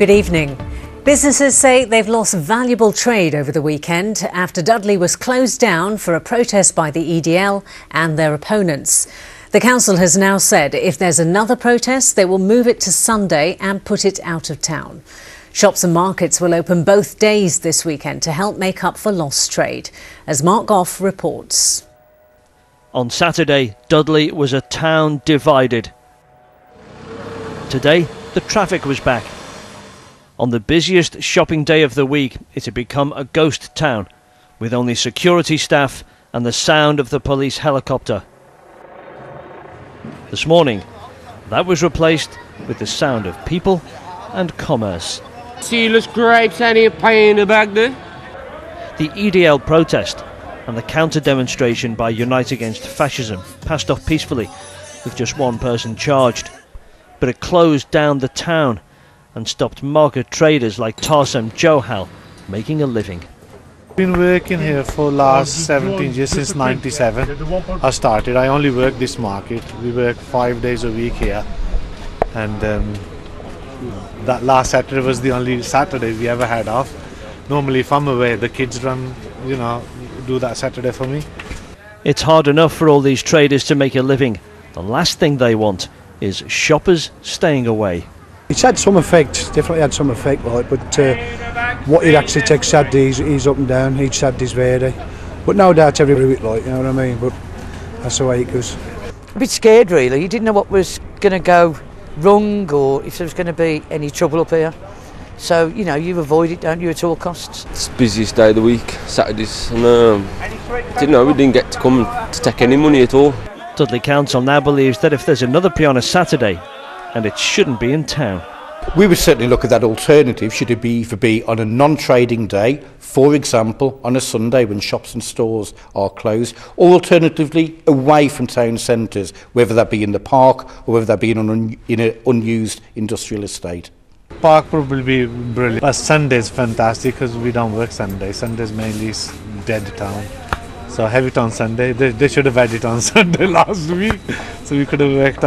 Good evening. Businesses say they've lost valuable trade over the weekend after Dudley was closed down for a protest by the EDL and their opponents. The council has now said if there's another protest, they will move it to Sunday and put it out of town. Shops and markets will open both days this weekend to help make up for lost trade, as Mark Goff reports. On Saturday, Dudley was a town divided. Today, the traffic was back. On the busiest shopping day of the week, it had become a ghost town, with only security staff and the sound of the police helicopter. This morning, that was replaced with the sound of people and commerce. Sealess grapes and a pie in the bag there. The EDL protest and the counter-demonstration by Unite Against Fascism passed off peacefully, with just one person charged. But it closed down the town and stopped market traders like Tarsem Johal making a living. I've been working here for last 17 years, since 97. I only work this market. We work 5 days a week here, and that last Saturday was the only Saturday we ever had off. Normally if I'm away, the kids do that Saturday for me. It's hard enough for all these traders to make a living. The last thing they want is shoppers staying away. It's had some effect, definitely had some effect, like, but what it actually takes Saturdays, he's up and down, each Saturday's vary. But no doubt every week, like, you know what I mean, but that's the way it goes. A bit scared really, you didn't know what was going to go wrong or if there was going to be any trouble up here. So, you avoid it, don't you, at all costs. It's the busiest day of the week, Saturdays, and we didn't get to come to take any money at all. Dudley Council now believes that if there's another pre on a Saturday, and it shouldn't be in town. We would certainly look at that alternative should it either be on a non-trading day, for example on a Sunday when shops and stores are closed, or alternatively away from town centres, whether that be in the park or whether that be in an unused industrial estate. Park probably be brilliant, but Sunday's fantastic because we don't work Sunday. Sunday's mainly dead town. So have it on Sunday. They should have had it on Sunday last week, so we could have worked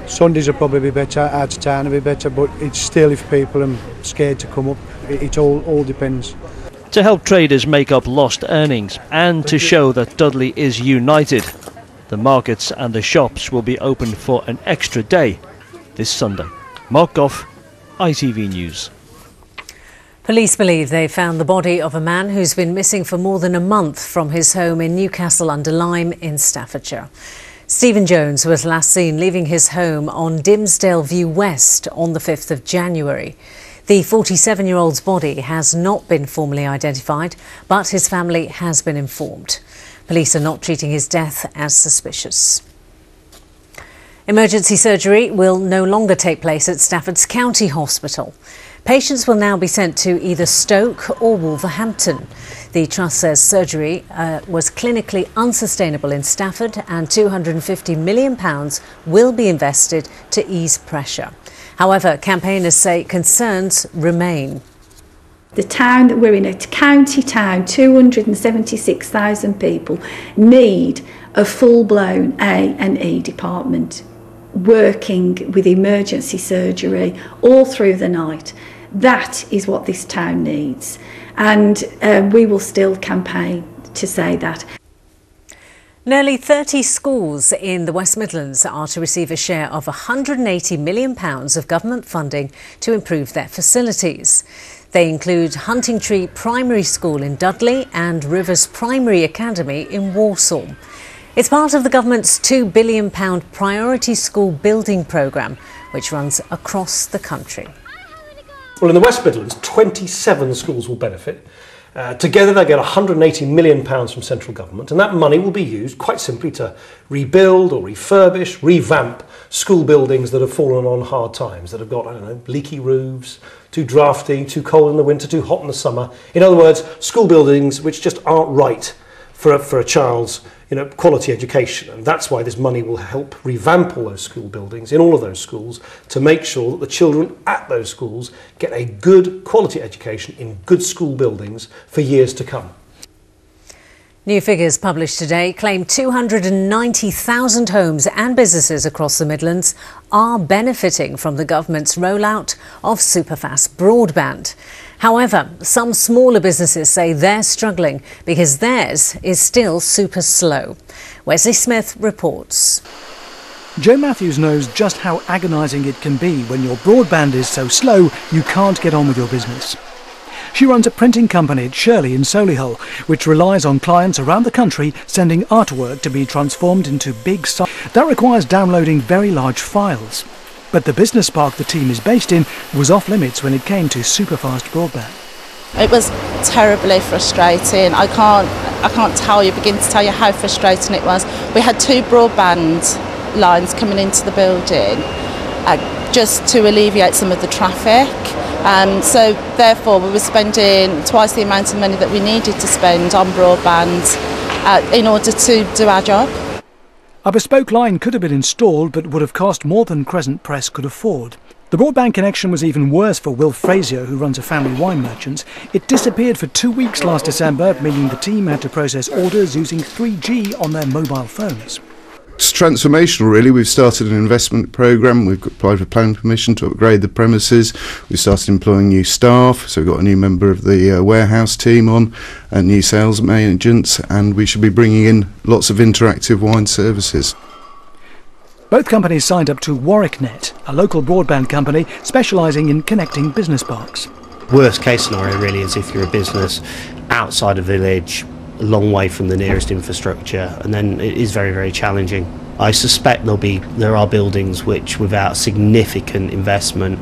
Sundays will probably be better, out of town will be better, but it's still, if people are scared to come up, it all depends. To help traders make up lost earnings and to show that Dudley is united, the markets and the shops will be open for an extra day this Sunday. Mark Goff, ITV News. Police believe they found the body of a man who's been missing for more than a month from his home in Newcastle-under-Lyme in Staffordshire. Stephen Jones was last seen leaving his home on Dimsdale View West on the 5th of January. The 47-year-old's body has not been formally identified, but his family has been informed. Police are not treating his death as suspicious. Emergency surgery will no longer take place at Stafford's County Hospital. Patients will now be sent to either Stoke or Wolverhampton. The Trust says surgery was clinically unsustainable in Stafford and £250 million will be invested to ease pressure. However, campaigners say concerns remain. The town that we're in, a county town, 276,000 people, need a full-blown A&E department working with emergency surgery all through the night. That is what this town needs, and we will still campaign to say that. Nearly 30 schools in the West Midlands are to receive a share of £180 million of government funding to improve their facilities. They include Huntingtree Primary School in Dudley and Rivers Primary Academy in Walsall. It's part of the government's £2 billion Priority School Building Programme, which runs across the country. Well, in the West Midlands, 27 schools will benefit. Together they get £180 million from central government, and that money will be used quite simply to rebuild or refurbish, revamp school buildings that have fallen on hard times, that have got, leaky roofs, too drafty, too cold in the winter, too hot in the summer. In other words, school buildings which just aren't right for a child's quality education, and that's why this money will help revamp all those school buildings in all of those schools to make sure that the children at those schools get a good quality education in good school buildings for years to come. New figures published today claim 290,000 homes and businesses across the Midlands are benefiting from the government's rollout of superfast broadband. However, some smaller businesses say they're struggling because theirs is still super slow. Wesley Smith reports. Jo Matthews knows just how agonising it can be when your broadband is so slow you can't get on with your business. She runs a printing company at Shirley in Solihull, which relies on clients around the country sending artwork to be transformed into big sites. That requires downloading very large files. But the business park the team is based in was off limits when it came to superfast broadband. It was terribly frustrating. I can't begin to tell you how frustrating it was. We had 2 broadband lines coming into the building just to alleviate some of the traffic. So therefore we were spending twice the amount of money that we needed to spend on broadband in order to do our job. A bespoke line could have been installed but would have cost more than Crescent Press could afford. The broadband connection was even worse for Will Frazier, who runs a family wine merchant. It disappeared for 2 weeks last December, meaning the team had to process orders using 3G on their mobile phones. It's transformational, really. We've started an investment programme. We've applied for planning permission to upgrade the premises. We've started employing new staff, so we've got a new member of the warehouse team on, and new sales agents, and we should be bringing in lots of interactive wine services. Both companies signed up to WarwickNet, a local broadband company specialising in connecting business parks. Worst case scenario really is if you're a business outside a village, a long way from the nearest infrastructure, and then it is very, very challenging. I suspect there are buildings which, without significant investment,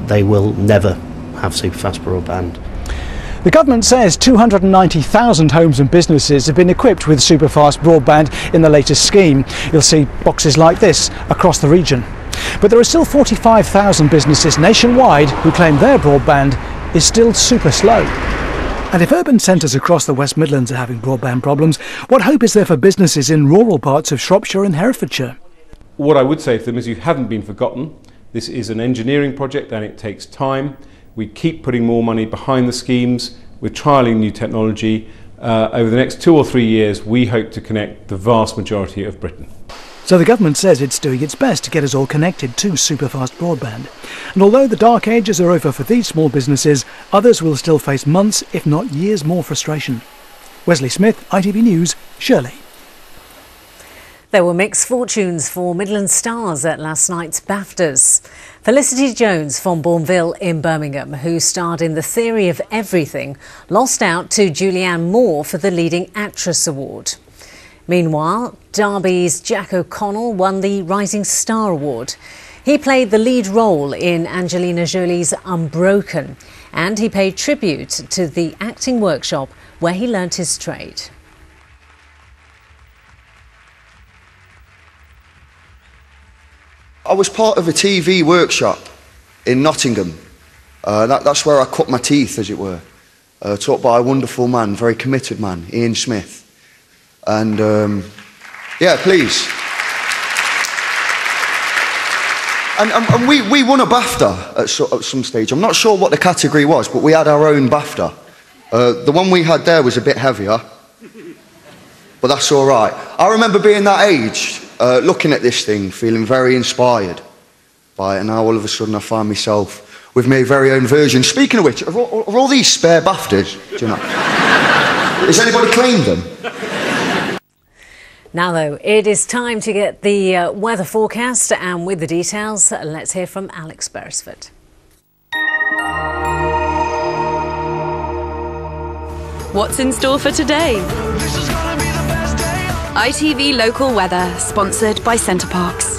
they will never have superfast broadband. The government says 290,000 homes and businesses have been equipped with superfast broadband in the latest scheme. You'll see boxes like this across the region. But there are still 45,000 businesses nationwide who claim their broadband is still super slow. And if urban centres across the West Midlands are having broadband problems, what hope is there for businesses in rural parts of Shropshire and Herefordshire? What I would say to them is you haven't been forgotten. This is an engineering project and it takes time. We keep putting more money behind the schemes. We're trialling new technology. Over the next 2 or 3 years, we hope to connect the vast majority of Britain. So the government says it's doing its best to get us all connected to superfast broadband. And although the dark ages are over for these small businesses, others will still face months, if not years more frustration. Wesley Smith, ITV News, Shirley. There were mixed fortunes for Midland stars at last night's BAFTAs. Felicity Jones from Bourneville in Birmingham, who starred in The Theory of Everything, lost out to Julianne Moore for the Leading Actress Award. Meanwhile, Derby's Jack O'Connell won the Rising Star Award. He played the lead role in Angelina Jolie's Unbroken, and he paid tribute to the acting workshop where he learnt his trade. I was part of a TV workshop in Nottingham. That's where I cut my teeth, as it were. Taught by a wonderful man, very committed man, Ian Smith. And yeah, please. And we won a BAFTA at some stage. I'm not sure what the category was, but we had our own BAFTA. The one we had there was a bit heavier, but that's all right. I remember being that age, looking at this thing, feeling very inspired by it, and now all of a sudden I find myself with my very own version. Speaking of which, are all these spare BAFTAs? Do you know? Has anybody claimed them? Now, though, it is time to get the weather forecast, and with the details, let's hear from Alex Beresford. What's in store for today? ITV Local Weather, sponsored by Centre Parks.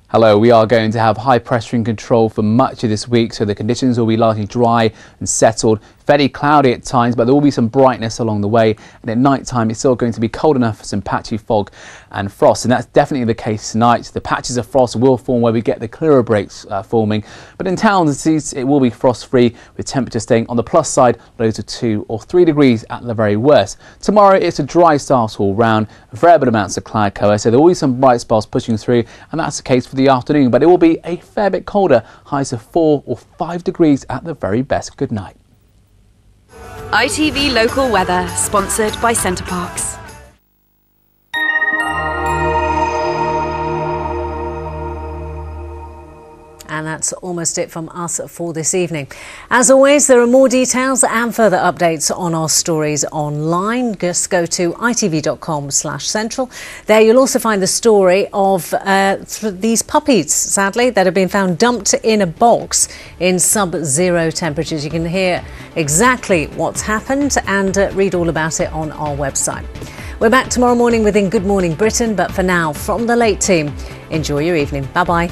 Hello, we are going to have high pressure in control for much of this week, so the conditions will be largely dry and settled. Fairly cloudy at times, but there will be some brightness along the way, and at night time it's still going to be cold enough for some patchy fog and frost, and that's definitely the case tonight. The patches of frost will form where we get the clearer breaks forming, but in towns and cities it will be frost free, with temperatures staying on the plus side, lows of 2 or 3 degrees at the very worst. Tomorrow it's a dry start all round, variable amounts of cloud cover, so there will be some bright spells pushing through, and that's the case for the afternoon, but it will be a fair bit colder, highs of 4 or 5 degrees at the very best. Good night. ITV Local Weather, sponsored by Centre Parks. And that's almost it from us for this evening. As always, there are more details and further updates on our stories online. Just go to itv.com/central. There you'll also find the story of these puppies, sadly, that have been found dumped in a box in sub-zero temperatures. You can hear exactly what's happened and read all about it on our website. We're back tomorrow morning within Good Morning Britain, but for now, from the late team, enjoy your evening. Bye-bye.